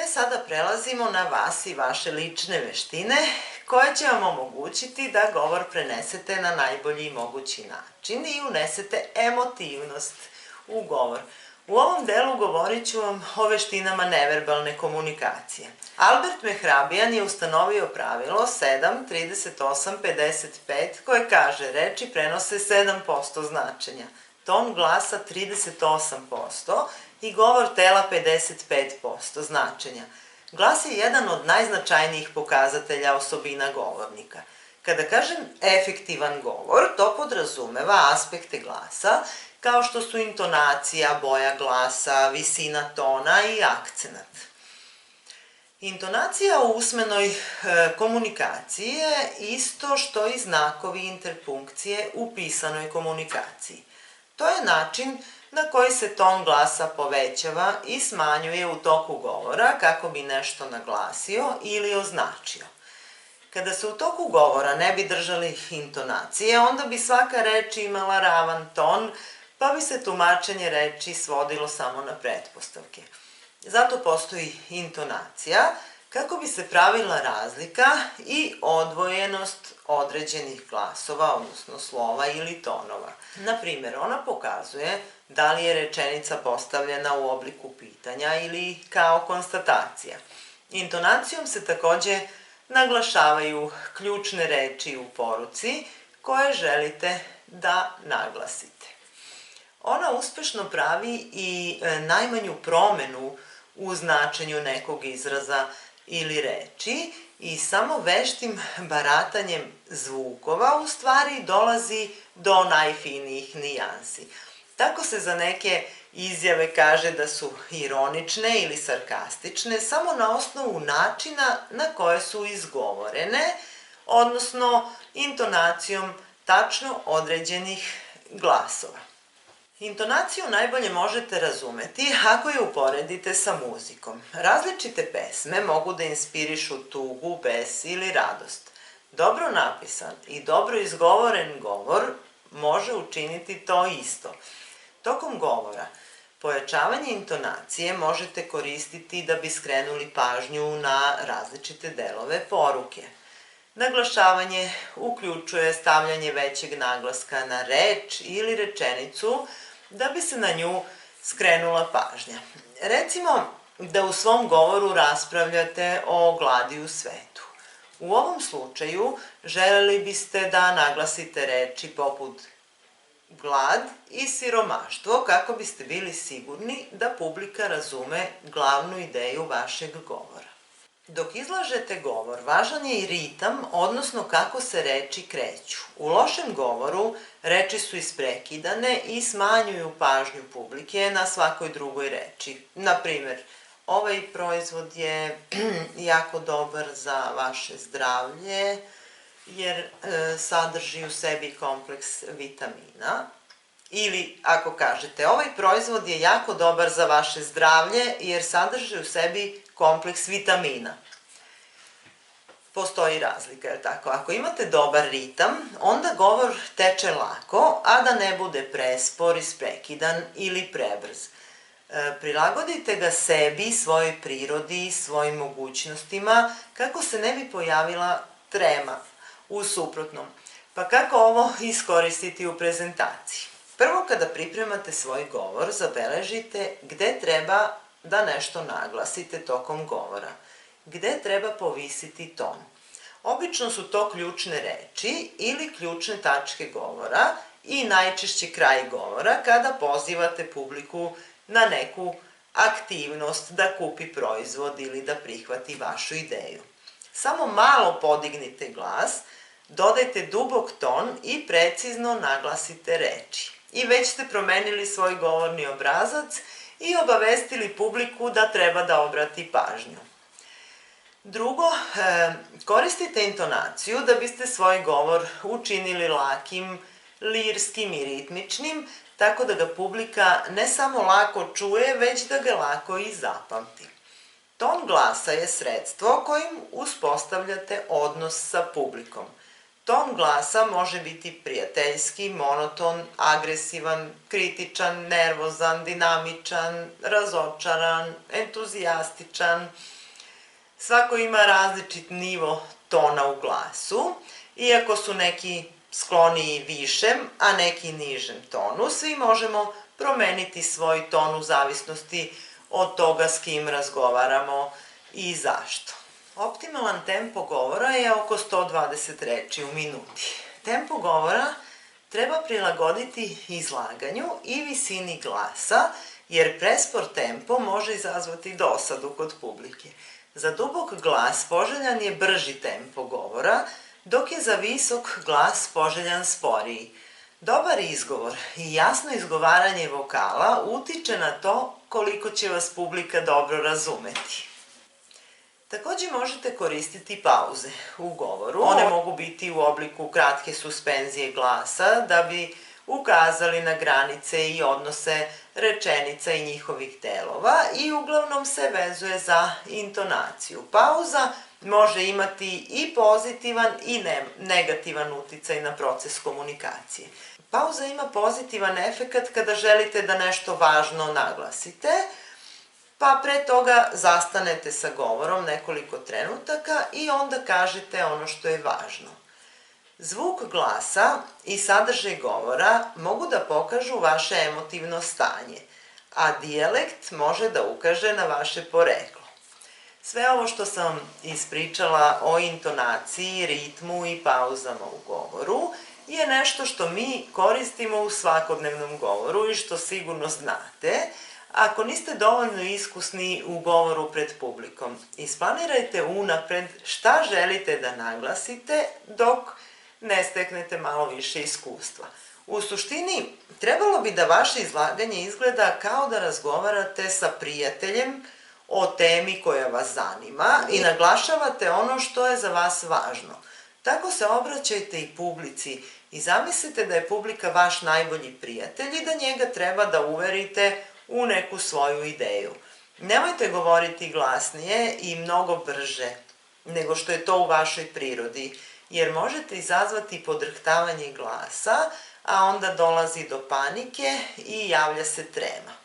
Sada prelazimo na vas i vaše lične veštine koje će vam omogućiti da govor prenesete na najbolji mogući način i unesete emotivnost u govor. U ovom delu govorit ću vam o veštinama neverbalne komunikacije. Albert Mehrabijan je ustanovio pravilo 7-38-55 koje kaže reči prenose 7% značenja, ton glasa 38% i govor tela 55% značenja. Glas je jedan od najznačajnijih pokazatelja osobina govornika. Kada kažem efektivan govor, to podrazumeva aspekte glasa kao što su intonacija, boja glasa, visina tona i akcenat. Intonacija u usmenoj komunikaciji je isto što i znakovi interpunkcije u pisanoj komunikaciji. To je način na koji se ton glasa povećava i smanjuje u toku govora kako bi nešto naglasio ili označio. Kada se u toku govora ne bi držali intonacije, onda bi svaka reč imala ravan ton, pa bi se tumačenje reči svodilo samo na pretpostavke. Zato postoji intonacija kako bi se pravila razlika i odvojenost određenih glasova, odnosno slova ili tonova. Na primjer, ona pokazuje da li je rečenica postavljena u obliku pitanja ili kao konstatacija. Intonacijom se takođe naglašavaju ključne reči u poruci koje želite da naglasite. Ona uspešno pravi i najmanju promenu u značenju nekog izraza ili reči i samo veštim baratanjem zvukova u stvari dolazi do najfinijih nijansi. Tako se za neke izjave kaže da su ironične ili sarkastične samo na osnovu načina na koje su izgovorene, odnosno intonacijom tačno određenih glasova. Intonaciju najbolje možete razumeti ako je uporedite sa muzikom. Različite pesme mogu da inspirišu tugu, bes ili radost. Dobro napisan i dobro izgovoren govor može učiniti to isto. Tokom govora, pojačavanje intonacije možete koristiti da bi skrenuli pažnju na različite delove poruke. Naglašavanje uključuje stavljanje većeg naglaska na reč ili rečenicu da bi se na nju skrenula pažnja. Recimo da u svom govoru raspravljate o gladi u svetu. U ovom slučaju želeli biste da naglasite reči poput glad i siromaštvo kako biste bili sigurni da publika razume glavnu ideju vašeg govora. Dok izlažete govor, važan je i ritam, odnosno kako se reči kreću. U lošem govoru reči su isprekidane i smanjuju pažnju publike na svakoj drugoj reči. Na primjer, ovaj proizvod je jako dobar za vaše zdravlje jer sadrži u sebi kompleks vitamina. Ili ako kažete, ovaj proizvod je jako dobar za vaše zdravlje jer sadrži u sebi kompleks vitamina. Postoji razlika, je li tako? Ako imate dobar ritam, onda govor teče lako, a da ne bude prespor, isprekidan ili prebrz. Prilagodite ga sebi, svojoj prirodi, svojim mogućnostima, kako se ne bi pojavila trema u suprotnom. Pa kako ovo iskoristiti u prezentaciji? Prvo, kada pripremate svoj govor, zabeležite gde treba da nešto naglasite tokom govora, gde treba povisiti ton. Obično su to ključne reči ili ključne tačke govora i najčešće kraj govora kada pozivate publiku na neku aktivnost da kupi proizvod ili da prihvati vašu ideju. Samo malo podignite glas, dodajte dubok ton i precizno naglasite reči. I već ste promenili svoj govorni obrazac i obavestili publiku da treba da obrati pažnju. Drugo, koristite intonaciju da biste svoj govor učinili lakim, lirskim i ritmičnim, tako da ga publika ne samo lako čuje, već da ga lako i zapamti. Ton glasa je sredstvo kojim uspostavljate odnos sa publikom. Ton glasa može biti prijateljski, monoton, agresivan, kritičan, nervozan, dinamičan, razočaran, entuzijastičan. Svako ima različit nivo tona u glasu, iako su neki skloniji višem, a neki nižem tonu, svi možemo promeniti svoj ton u zavisnosti od toga s kim razgovaramo i zašto. Optimalan tempo govora je oko 120 reči u minuti. Tempo govora treba prilagoditi izlaganju i visini glasa, jer prespor tempo može izazvati dosadu kod publike. Za dubok glas poželjan je brži tempo govora, dok je za visok glas poželjan sporiji. Dobar izgovor i jasno izgovaranje vokala utiče na to koliko će vas publika dobro razumeti. Takođe možete koristiti pauze u govoru. One mogu biti u obliku kratke suspenzije glasa da bi ukazali na granice i odnose rečenica i njihovih delova i uglavnom se vezuje za intonaciju. Pauza može imati i pozitivan i negativan uticaj na proces komunikacije. Pauza ima pozitivan efekat kada želite da nešto važno naglasite, pa pre toga zastanete sa govorom nekoliko trenutaka i onda kažete ono što je važno. Zvuk glasa i sadržaj govora mogu da pokažu vaše emotivno stanje, a dijalekt može da ukaže na vaše poreklo. Sve ovo što sam ispričala o intonaciji, ritmu i pauzama u govoru je nešto što mi koristimo u svakodnevnom govoru i što sigurno znate. Ako niste dovoljno iskusni u govoru pred publikom, isplanirajte unapred šta želite da naglasite dok ne steknete malo više iskustva. U suštini, trebalo bi da vaše izlaganje izgleda kao da razgovarate sa prijateljem o temi koja vas zanima i naglašavate ono što je za vas važno. Tako se obraćajte i publici i zamislite da je publika vaš najbolji prijatelj i da njega treba da uverite u neku svoju ideju. Nemojte govoriti glasnije i mnogo brže nego što je to u vašoj prirodi, jer možete izazvati podrhtavanje glasa, a onda dolazi do panike i javlja se trema.